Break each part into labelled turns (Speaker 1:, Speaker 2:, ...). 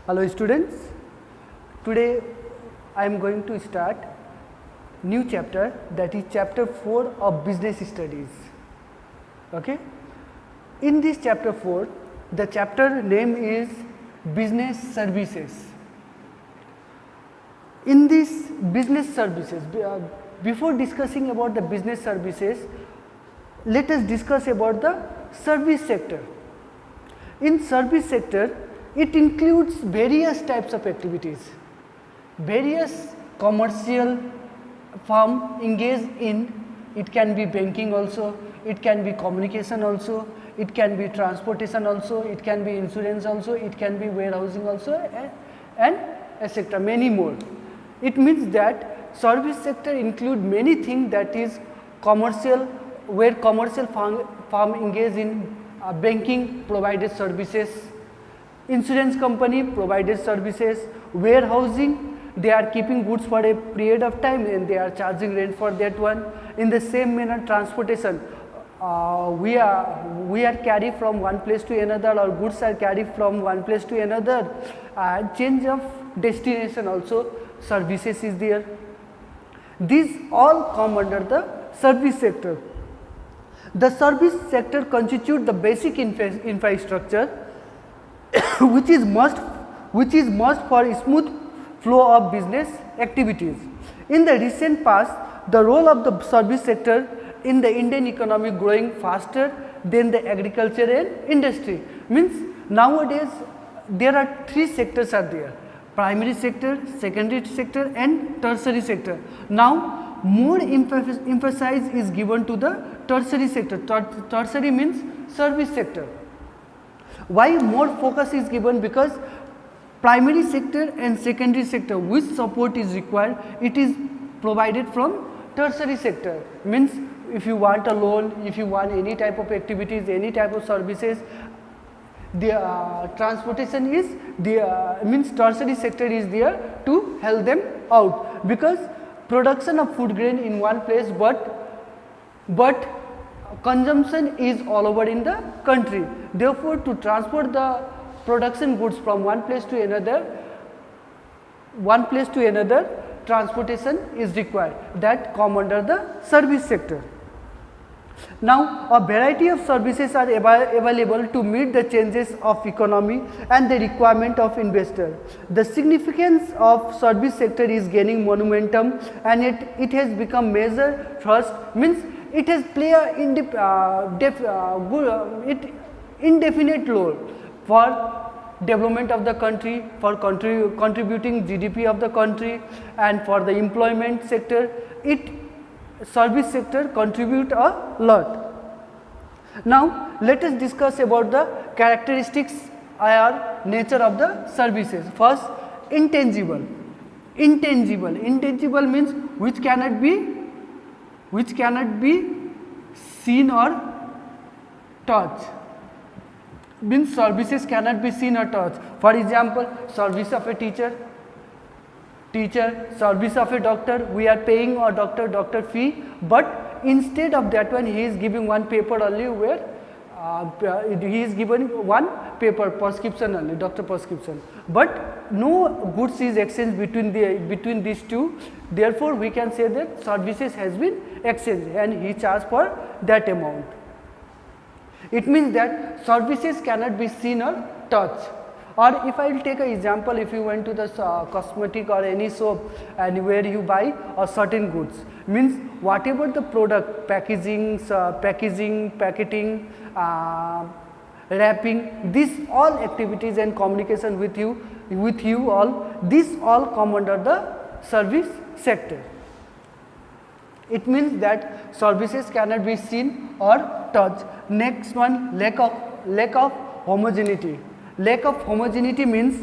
Speaker 1: Hello students, today I am going to start new chapter, that is chapter 4 of business studies. Okay. In this chapter 4, the chapter name is business services. In this business services, before discussing about the business services, let us discuss about the service sector. In service sector, it includes various types of activities. Various commercial firm engage in, it can be banking also, it can be communication also, it can be transportation also, it can be insurance also, it can be warehousing also, and etc. many more. It means that service sector include many things, that is commercial, where commercial firm engage in banking provided services, insurance company provided services, warehousing, they are keeping goods for a period of time and they are charging rent for that one. In the same manner, transportation, we are carried from one place to another, or goods are carried from one place to another, change of destination also services is there. These all come under the service sector. The service sector constitutes the basic infrastructure which is must for a smooth flow of business activities. In the recent past, the role of the service sector in the Indian economy growing faster than the agriculture and industry. Means nowadays there are three sectors are there: primary sector, secondary sector and tertiary sector. Now more emphasis is given to the tertiary sector. Tertiary means service sector. Why more focus is given? Because primary sector and secondary sector, which support is required, it is provided from tertiary sector. Means if you want a loan, if you want any type of activities, any type of services, the transportation is the means tertiary sector is there to help them out, because production of food grain in one place, but consumption is all over in the country. Therefore, to transport the production goods from one place to another, transportation is required, that come under the service sector. Now, a variety of services are available to meet the changes of economy and the requirement of investor. The significance of service sector is gaining momentum, and it has become major thrust, means it has played a indefinite role for development of the country, for contributing GDP of the country, and for the employment sector. Service sector contribute a lot. Now let us discuss about the characteristics or nature of the services. First, intangible. Intangible means which cannot be seen or touched. Means services cannot be seen or touched. For example, service of a teacher, service of a doctor, we are paying a doctor fee, but instead of that one he is giving one paper only, where he is given one paper prescription only, doctor prescription, but no goods is exchanged between these two. Therefore, we can say that services has been exchanged and he charged for that amount. It means that services cannot be seen or touched. Or if I will take an example, if you went to the cosmetic or any soap and where you buy a certain goods, means whatever the product, packaging, packaging, wrapping, these all activities and communication with you all, these all come under the service sector. It means that services cannot be seen or touched. Next one, lack of homogeneity. Lack of homogeneity means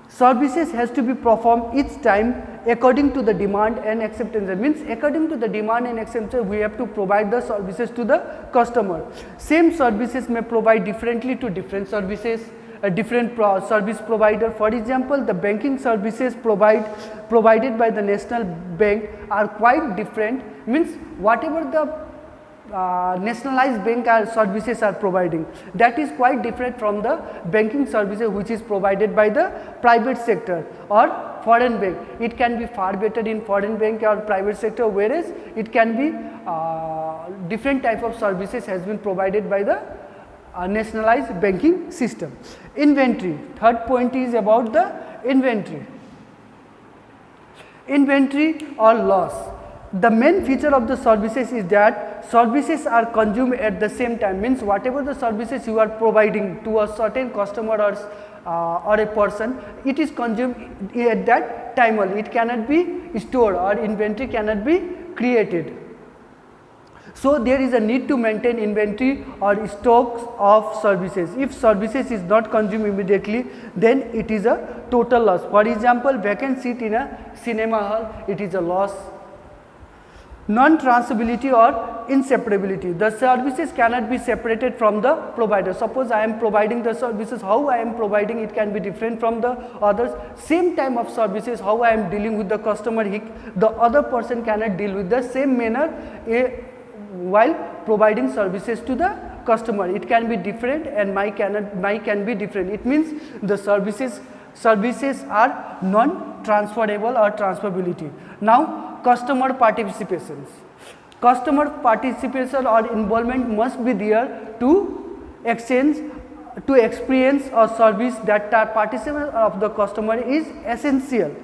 Speaker 1: services has to be performed each time according to the demand and acceptance. Means according to the demand and acceptance, we have to provide the services to the customer. Same services may provide differently to different services, a different service provider. For example, the banking services provided by the National Bank are quite different. Means whatever the nationalized bank services are providing. That is quite different from the banking services which is provided by the private sector or foreign bank. It can be far better in foreign bank or private sector, whereas it can be different type of services has been provided by the nationalized banking system. Inventory, third point is about the inventory. Inventory or loss. The main feature of the services is that services are consumed at the same time, means whatever the services you are providing to a certain customer or a person, it is consumed at that time only. It cannot be stored or inventory cannot be created. So there is a need to maintain inventory or stocks of services. If services is not consumed immediately, then it is a total loss. For example, vacant seat in a cinema hall, it is a loss. Non-transferability or inseparability. The services cannot be separated from the provider. Suppose I am providing the services, how I am providing it can be different from the others. Same time of services, how I am dealing with the customer, the other person cannot deal with the same manner while providing services to the customer. It can be different and my can be different. It means the services are non-transferable or transferability. Now, customer participations. Customer participation or involvement must be there to experience a service. That participation of the customer is essential.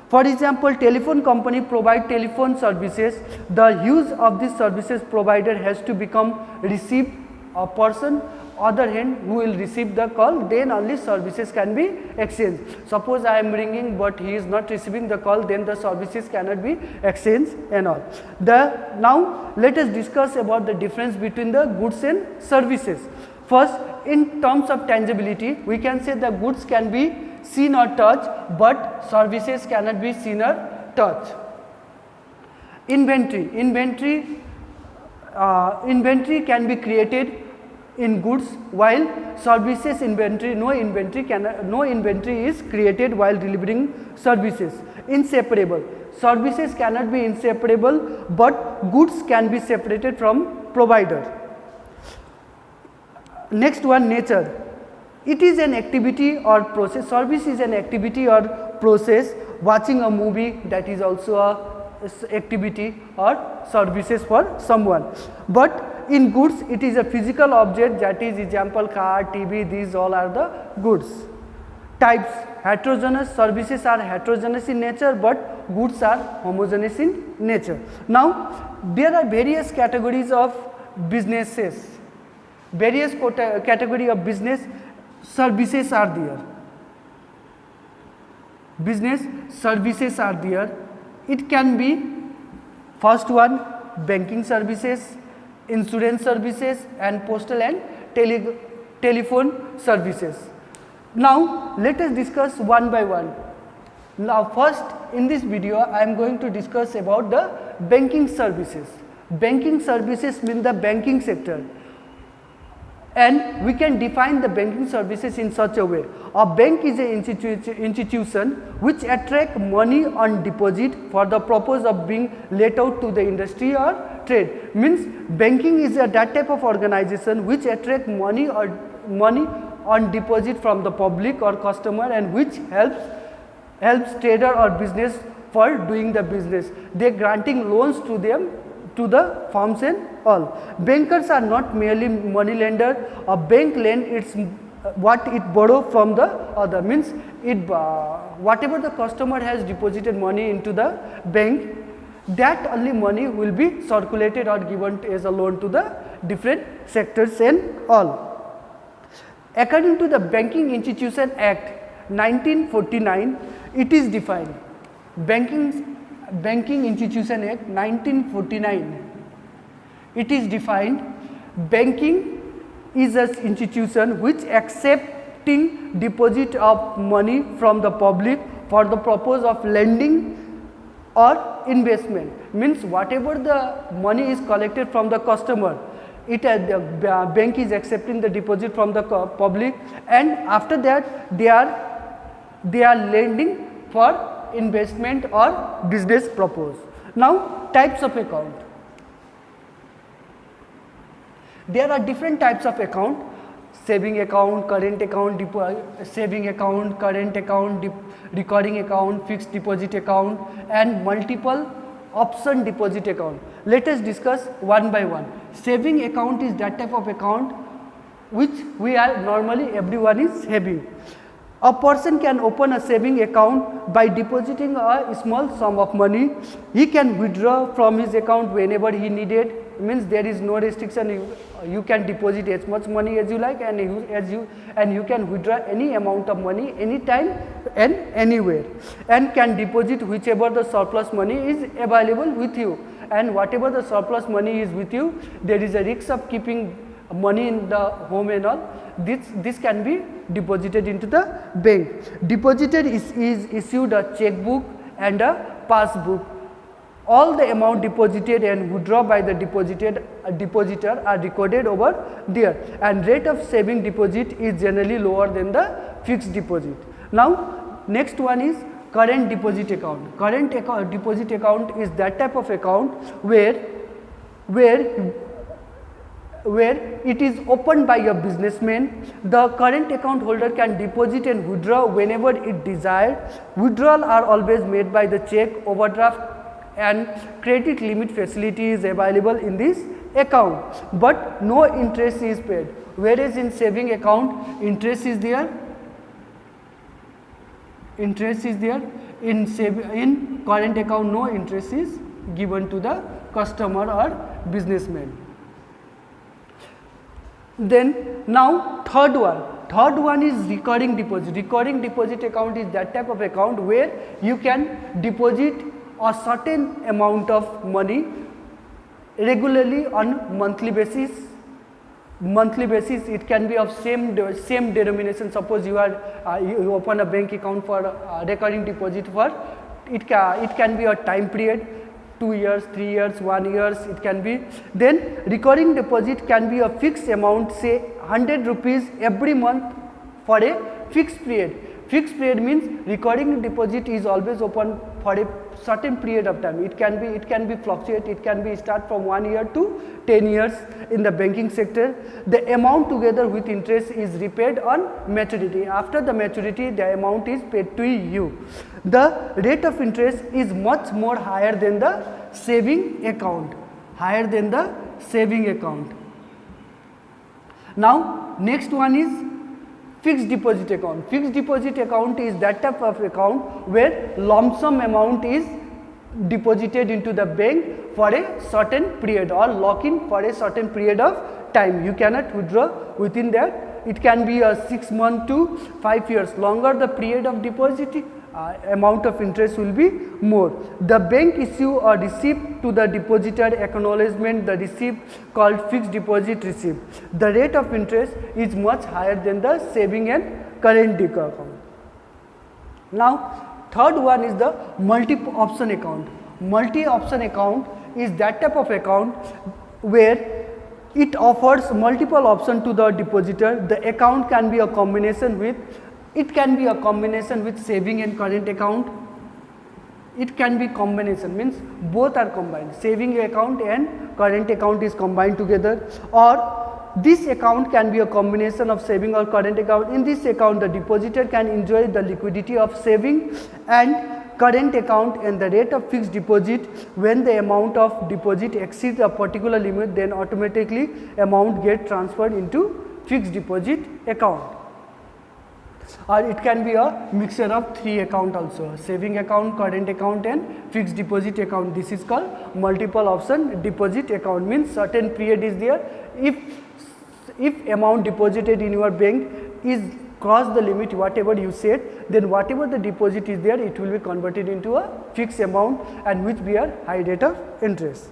Speaker 1: For example, telephone company provide telephone services. The use of these services provided has to become receive a person other hand who will receive the call, then only services can be exchanged. Suppose I am ringing but he is not receiving the call, then the services cannot be exchanged and all. Now let us discuss about the difference between the goods and services. First, in terms of tangibility, we can say the goods can be seen or touched, but services cannot be seen or touched. Inventory can be created in goods, while services inventory, no inventory is created while delivering services. Inseparable. Services cannot be inseparable, but goods can be separated from provider. Next one, nature. It is an activity or process. Service is an activity or process. Watching a movie, that is also a activity or services for someone. But in goods, it is a physical object, that is example car, TV, these all are the goods. Types. Heterogeneous. Services are heterogeneous in nature, but goods are homogeneous in nature. Now there are various categories of businesses. Various category of business services are there. Business services are there. It can be, first one, banking services, insurance services, and postal and telephone services. Now let us discuss one by one. Now first, in this video I am going to discuss about the banking services. Banking services mean the banking sector, and we can define the banking services in such a way. A bank is an institution which attract money on deposit for the purpose of being let out to the industry or trade. Means banking is that type of organization which attract money on deposit from the public or customer, and which helps trader or business for doing the business. They granting loans to them, to the firms and all. Bankers are not merely money lender. A bank lend its what it borrow from the other, means it whatever the customer has deposited money into the bank, that only money will be circulated or given as a loan to the different sectors and all. According to the Banking Institution Act 1949, it is defined. Banking Institution Act 1949, it is defined, banking is an institution which accepting deposit of money from the public for the purpose of lending or investment. Means whatever the money is collected from the customer, the bank is accepting the deposit from the public, and after that they are lending for investment or business purpose. Now types of account. There are different types of account: saving account, current account, saving account, current account, recurring account, fixed deposit account, and multiple option deposit account. Let us discuss one by one. Saving account is that type of account which we are normally everyone is having. A person can open a saving account by depositing a small sum of money. He can withdraw from his account whenever he needed. Means there is no restriction. You can deposit as much money as you like, and you can withdraw any amount of money anytime and anywhere, and can deposit whichever the surplus money is available with you. And whatever the surplus money is with you, there is a risk of keeping money in the home and all. This can be deposited into the bank. Depositor is issued a checkbook and a passbook. All the amount deposited and withdrawn by the depositor are recorded over there, and rate of saving deposit is generally lower than the fixed deposit. Now next one is current deposit account. Current deposit account is that type of account where it is opened by a businessman. The current account holder can deposit and withdraw whenever it desired. Withdrawal are always made by the check, overdraft and credit limit facility is available in this account, but no interest is paid. Whereas in saving account, interest is there. In current account, no interest is given to the customer or businessman. Then now third one is recurring deposit. Recurring deposit account is that type of account where you can deposit a certain amount of money regularly on monthly basis. It can be of same denomination. Suppose you open a bank account for recurring deposit for it can be a time period, 2 years, 3 years, 1 year, it can be. Then recurring deposit can be a fixed amount, say 100 rupees every month for a fixed period. Fixed period means recurring deposit is always open for a certain period of time. It can be fluctuate, it can be start from 1 year to 10 years in the banking sector. The amount together with interest is repaid on maturity. After the maturity, the amount is paid to you. The rate of interest is much more higher than the saving account. Now next one is fixed deposit account. Fixed deposit account is that type of account where lump sum amount is deposited into the bank for a certain period or lock in for a certain period of time. You cannot withdraw within that. It can be a 6 months to 5 years. Longer the period of deposit, amount of interest will be more. The bank issue a receipt to the depositor acknowledgement the receipt called fixed deposit receipt. The rate of interest is much higher than the saving and current account. Now third one is the multi-option account. Multi-option account is that type of account where it offers multiple options to the depositor. The account can be a combination with saving and current account. It can be combination, means both are combined. Saving account and current account is combined together, or this account can be a combination of saving or current account. In this account, the depositor can enjoy the liquidity of saving and current account and the rate of fixed deposit. When the amount of deposit exceeds a particular limit, then automatically amount get transferred into fixed deposit account. Or it can be a mixture of 3 account also: saving account, current account and fixed deposit account. This is called multiple option deposit account. Means certain period is there. If amount deposited in your bank is cross the limit whatever you said, then whatever the deposit is there, it will be converted into a fixed amount and which bear high rate of interest.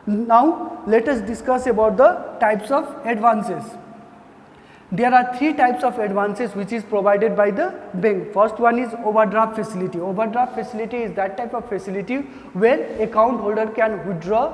Speaker 1: Now let us discuss about the types of advances. There are 3 types of advances which is provided by the bank. First one is overdraft facility. Overdraft facility is that type of facility where account holder can withdraw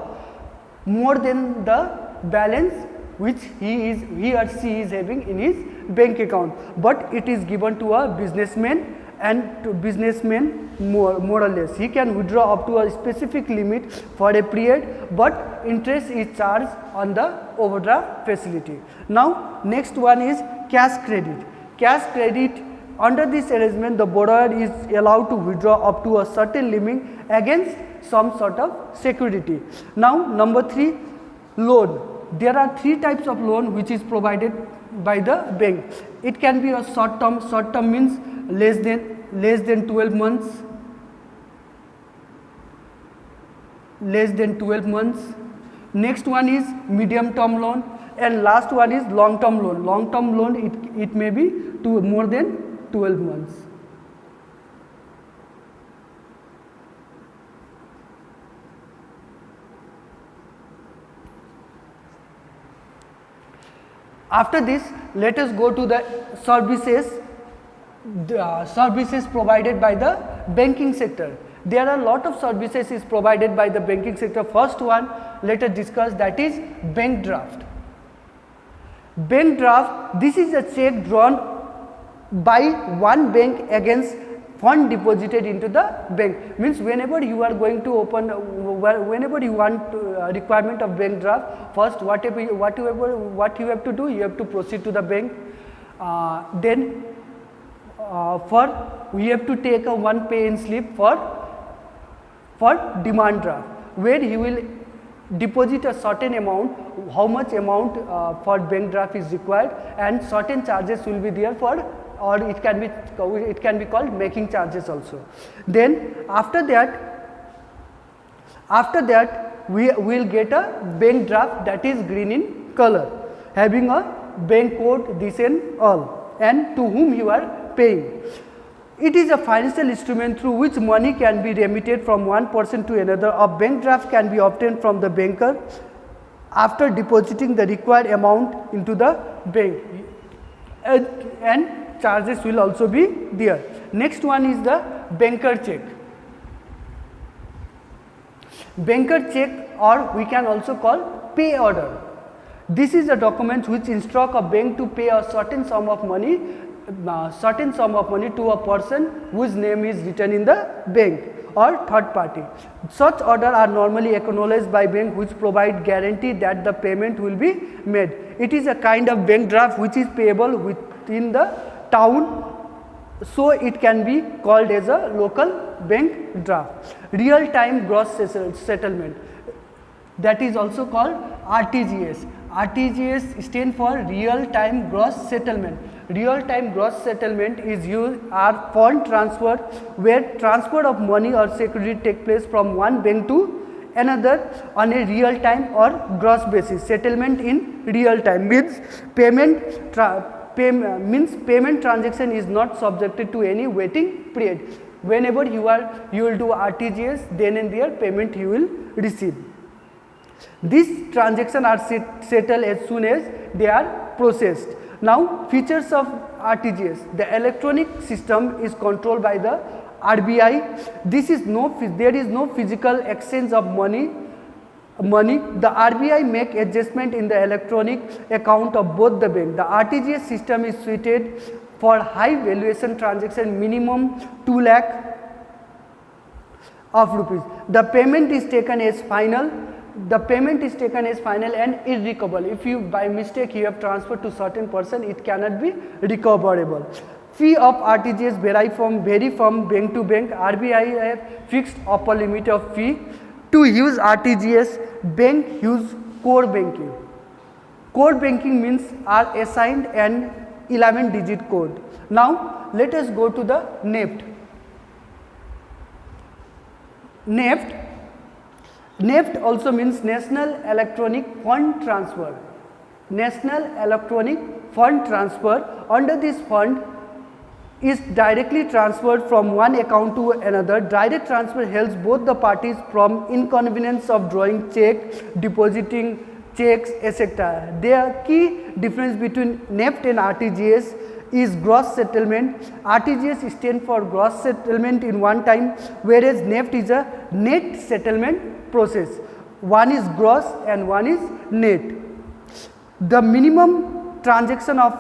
Speaker 1: more than the balance which he or she is having in his bank account, but it is given to a businessman and to businessman more or less. He can withdraw up to a specific limit for a period, but interest is charged on the overdraft facility. Now next one is cash credit. Cash credit, under this arrangement the borrower is allowed to withdraw up to a certain limit against some sort of security. Now number 3, loan. There are 3 types of loan which is provided by the bank. It can be a short term means less than 12 months, Next one is medium term loan, and last one is long term loan. Long term loan, it may be more than 12 months. After this, let us go to the services provided by the banking sector. There are a lot of services is provided by the banking sector. First one, let us discuss, that is bank draft. Bank draft, this is a check drawn by one bank against fund deposited into the bank. Means whenever you are going to open, whenever you want requirement of bank draft, first what you have to do, you have to proceed to the bank. Then we have to take a one pay-in slip for demand draft, where he will deposit a certain amount, how much amount for bank draft is required, and certain charges will be there for, or it can be called making charges also. Then after that we will get a bank draft that is green in color, having a bank code, this and all, and to whom you are paying. It is a financial instrument through which money can be remitted from one person to another. A bank draft can be obtained from the banker after depositing the required amount into the bank, and charges will also be there. Next one is the banker check. Banker check, or we can also call pay order. This is a document which instructs a bank to pay a certain sum of money to a person whose name is written in the bank or third party. Such orders are normally acknowledged by bank, which provide guarantee that the payment will be made. It is a kind of bank draft which is payable within the town, so it can be called as a local bank draft. Real time gross settlement, that is also called RTGS. RTGS stands for real time gross settlement. Real time gross settlement is used are fund transfer, where transfer of money or security take place from one bank to another on a real time or gross basis. Settlement in real time means payment transaction is not subjected to any waiting period. Whenever you will do RTGS, then and there payment you will receive. These transactions are settled as soon as they are processed. Now features of RTGS. The electronic system is controlled by the RBI. There is no physical exchange of money. The RBI make adjustment in the electronic account of both the bank. The RTGS system is suited for high valuation transaction, minimum 2 lakh of rupees. The payment is taken as final. And irrecoverable. If you by mistake you have transferred to certain person, it cannot be recoverable. Fee of RTGS vary from bank to bank. RBI have fixed upper limit of fee. To use RTGS, bank use core banking. Core banking means are assigned an 11-digit code. Now let us go to the NEFT. NEFT also means National Electronic Fund Transfer. National Electronic Fund Transfer. Under this fund is directly transferred from one account to another. Direct transfer helps both the parties from inconvenience of drawing check, depositing checks, etc. The key difference between NEFT and RTGS is gross settlement. RTGS stands for gross settlement in one time, whereas NEFT is a net settlement process. One is gross and one is net. The minimum transaction of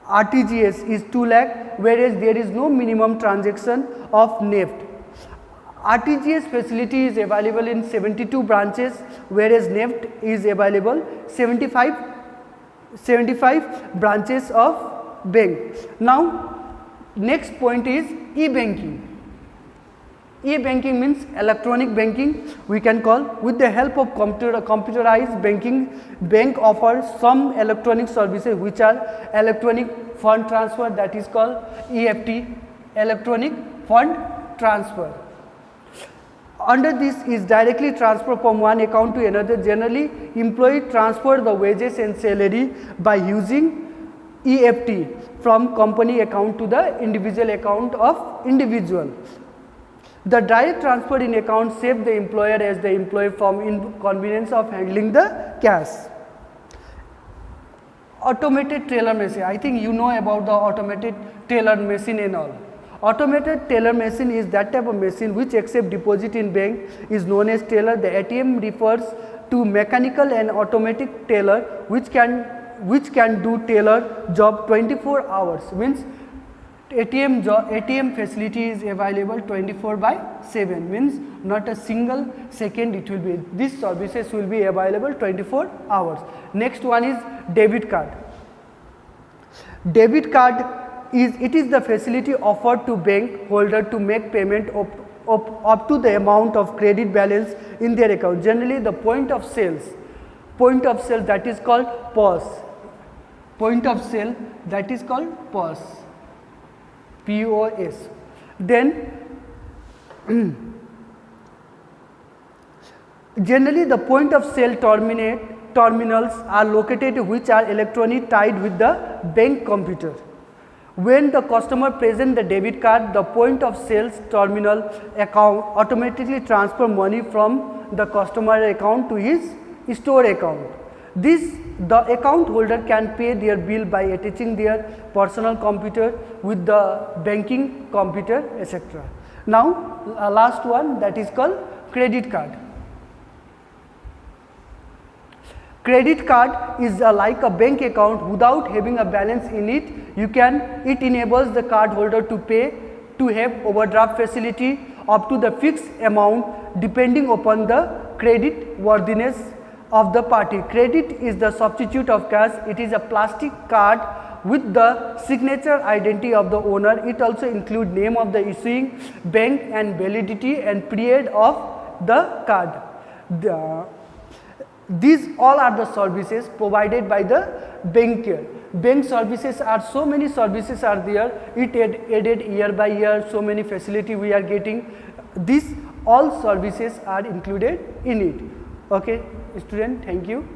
Speaker 1: RTGS is 2 lakh, whereas there is no minimum transaction of NEFT. RTGS facility is available in 72 branches, whereas NEFT is available 75 branches of bank. Now next point is e-banking. E-banking means electronic banking, we can call. With the help of computerized banking, bank offers some electronic services which are electronic fund transfer, that is called EFT, electronic fund transfer. Under this is directly transfer from one account to another. Generally, employee transfer the wages and salary by using EFT from company account to the individual account of individual. The direct transfer in account saves the employer as the employee from inconvenience of handling the cash. Automated teller machine. I think you know about the automated teller machine and all. Automated teller machine is that type of machine which accept deposit in bank, is known as teller. The ATM refers to mechanical and automatic teller which can do teller job 24 hours. Means ATM facility is available 24/7, means not a single second it will be. These services will be available 24 hours. Next one is debit card. Debit card is the facility offered to bank holder to make payment of up to the amount of credit balance in their account. Generally the point of sale that is called POS. Point of sale that is called POS. POS. Then generally the point of sale terminals are located which are electronically tied with the bank computer. When the customer presents the debit card, the point of sales terminal account automatically transfer money from the customer account to his store account. The account holder can pay their bill by attaching their personal computer with the banking computer, etc. Now last one, that is called credit card. Credit card is like a bank account without having a balance in it. It enables the card holder to have overdraft facility up to the fixed amount depending upon the credit worthiness of the party. Credit is the substitute of cash. It is a plastic card with the signature identity of the owner. It also includes name of the issuing bank and validity and period of the card. These all are the services provided by the bank. Bank services are so many services are there. It added year by year, so many facility we are getting. These all services are included in it. Okay, student, thank you.